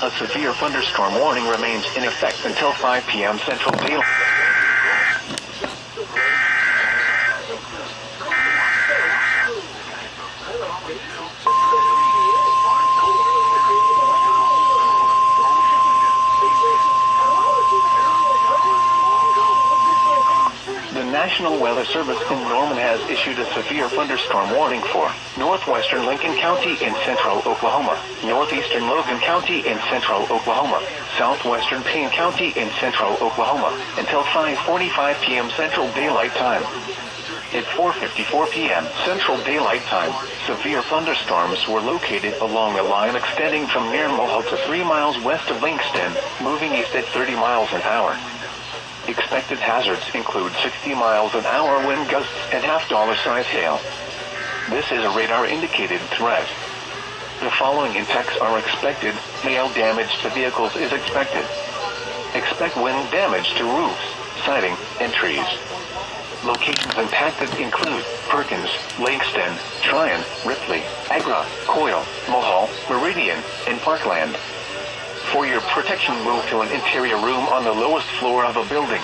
A severe thunderstorm warning remains in effect until 5 p.m. Central Daylight. The National Weather Service in Norman has issued a severe thunderstorm warning for Northwestern Lincoln County in central Oklahoma, Northeastern Logan County in central Oklahoma, Southwestern Payne County in central Oklahoma, until 5:45 p.m. Central Daylight Time. At 4:54 p.m. Central Daylight Time, severe thunderstorms were located along a line extending from near Mulhall to 3 miles west of Langston, moving east at 30 miles an hour. Expected hazards include 60 miles an hour wind gusts and half-dollar-size hail. This is a radar-indicated threat. The following impacts are expected. Hail damage to vehicles is expected. Expect wind damage to roofs, siding, and trees. Locations impacted include Perkins, Langston, Tryon, Ripley, Agra, Coyle, Mulhall, Meridian, and Parkland. For your protection, move to an interior room on the lowest floor of a building.